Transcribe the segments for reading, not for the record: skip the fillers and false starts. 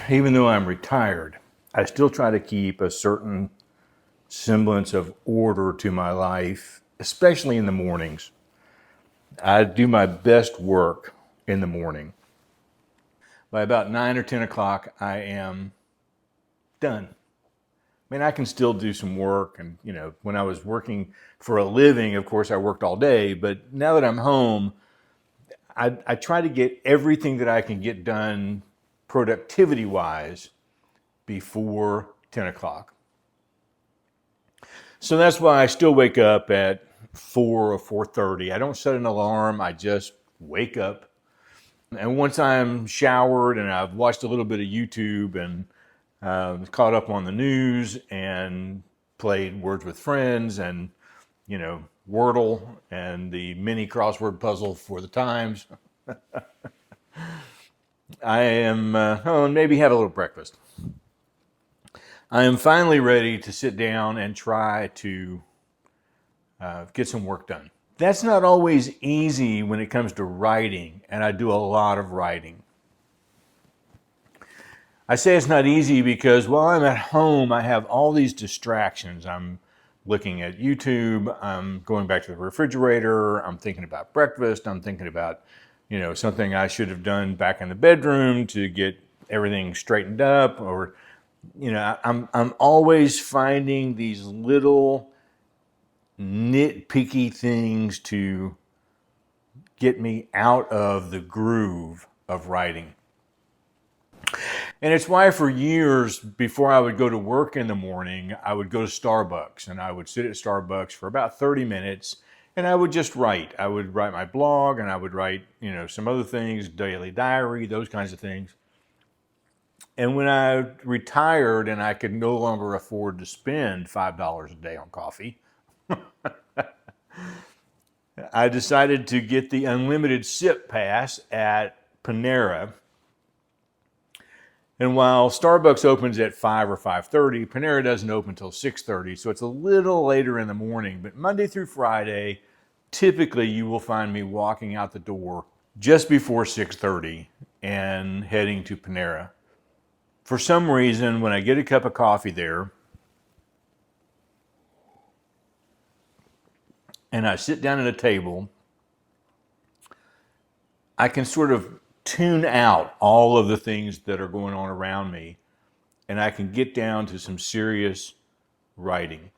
Even though I'm retired, I still try to keep a certain semblance of order to my life, especially in the mornings. I do my best work in the morning. By about 9 or 10 o'clock, I am done. I mean, I can still do some work. And, when I was working for a living, of course, I worked all day. But now that I'm home, I try to get everything that I can get done productivity wise before 10 o'clock. So that's why I still wake up at 4 or 4:30. I don't set an alarm. I just wake up. And once I'm showered and I've watched a little bit of YouTube and caught up on the news and played Words with Friends and, Wordle and the mini crossword puzzle for the Times, I am, maybe have a little breakfast. I am finally ready to sit down and try to get some work done. That's not always easy when it comes to writing, and I do a lot of writing. I say it's not easy because while I'm at home, I have all these distractions. I'm looking at YouTube, I'm going back to the refrigerator, I'm thinking about breakfast, I'm thinking about, something I should have done back in the bedroom to get everything straightened up, or I'm always finding these little nitpicky things to get me out of the groove of writing. And it's why for years before I would go to work in the morning, I would go to Starbucks and I would sit at Starbucks for about 30 minutes and I would just write. I would write my blog and I would write, some other things, daily diary, those kinds of things. And when I retired and I could no longer afford to spend $5 a day on coffee, I decided to get the unlimited sip pass at Panera. And while Starbucks opens at 5 or 5:30, Panera doesn't open until 6:30, so it's a little later in the morning. But Monday through Friday, typically you will find me walking out the door just before 6:30 and heading to Panera. For some reason, when I get a cup of coffee there and I sit down at a table, I can sort of tune out all of the things that are going on around me and I can get down to some serious writing.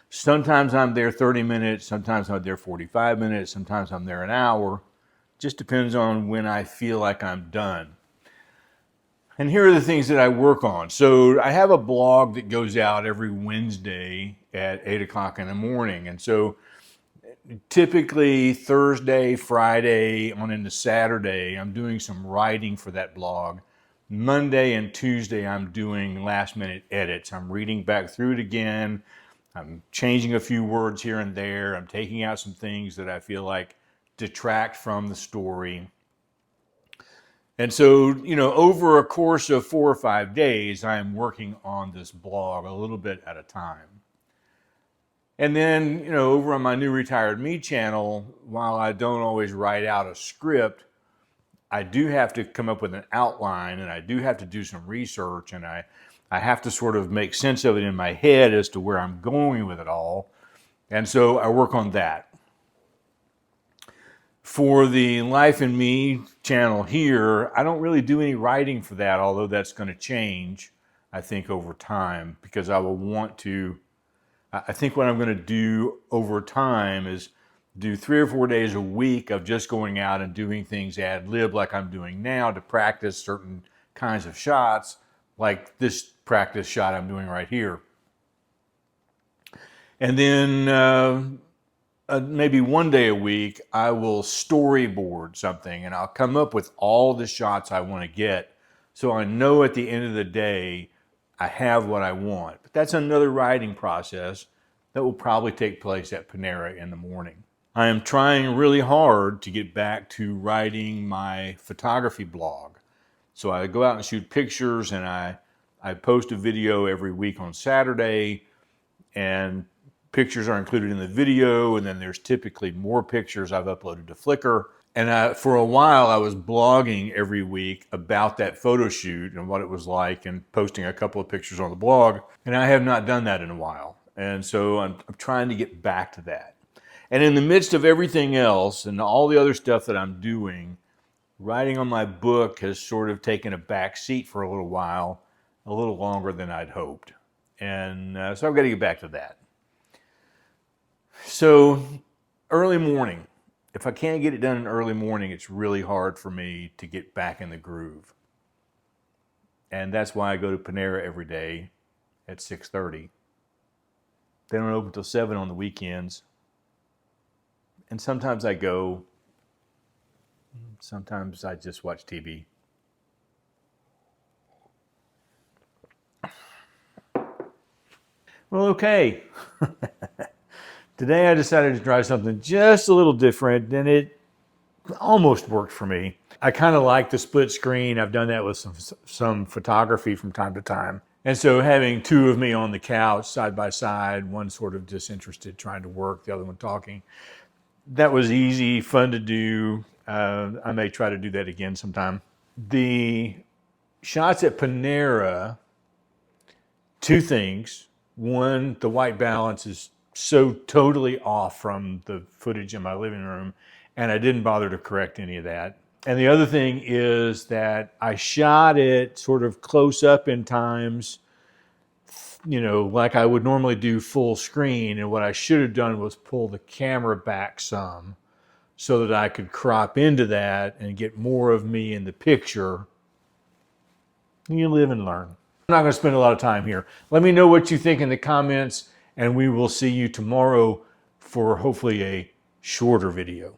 Sometimes I'm there 30 minutes, sometimes I'm there 45 minutes, sometimes I'm there an hour. Just depends on when I feel like I'm done. And here are the things that I work on. So I have a blog that goes out every Wednesday at 8 o'clock in the morning. And so typically Thursday, Friday, on into Saturday, I'm doing some writing for that blog. Monday and Tuesday, I'm doing last minute edits. I'm reading back through it again. I'm changing a few words here and there. I'm taking out some things that I feel like detract from the story. And so, over a course of 4 or 5 days, I am working on this blog a little bit at a time. And then, over on my New Retired Me channel, while I don't always write out a script, I do have to come up with an outline and I do have to do some research and I have to sort of make sense of it in my head as to where I'm going with it all. And so I work on that. For the Life and Me channel here, I don't really do any writing for that, although that's going to change, I think, over time, because I think what I'm going to do over time is do 3 or 4 days a week of just going out and doing things ad lib like I'm doing now to practice certain kinds of shots, like this practice shot I'm doing right here. And then maybe 1 day a week, I will storyboard something and I'll come up with all the shots I want to get. So I know at the end of the day, I have what I want. But that's another writing process that will probably take place at Panera in the morning. I am trying really hard to get back to writing my photography blog. So I go out and shoot pictures, and I post a video every week on Saturday, and pictures are included in the video, and then there's typically more pictures I've uploaded to Flickr. And for a while, I was blogging every week about that photo shoot and what it was like, and posting a couple of pictures on the blog. And I have not done that in a while. And so I'm trying to get back to that. And in the midst of everything else and all the other stuff that I'm doing, writing on my book has sort of taken a back seat for a little while, a little longer than I'd hoped. And so I've got to get back to that. So early morning. If I can't get it done in early morning, it's really hard for me to get back in the groove. And that's why I go to Panera every day at 6:30. They don't open till 7 on the weekends. And sometimes I go. Sometimes I just watch TV. Well, okay. Today I decided to try something just a little different, and it almost worked for me. I kind of like the split screen. I've done that with some photography from time to time. And so having two of me on the couch side by side, one sort of disinterested trying to work, the other one talking, that was easy, fun to do. I may try to do that again sometime. The shots at Panera, two things. One, the white balance is so totally off from the footage in my living room, and I didn't bother to correct any of that. And the other thing is that I shot it sort of close up in times, like I would normally do full screen, and what I should have done was pull the camera back some so that I could crop into that and get more of me in the picture. You live and learn. I'm not going to spend a lot of time here. Let me know what you think in the comments, and we will see you tomorrow for hopefully a shorter video.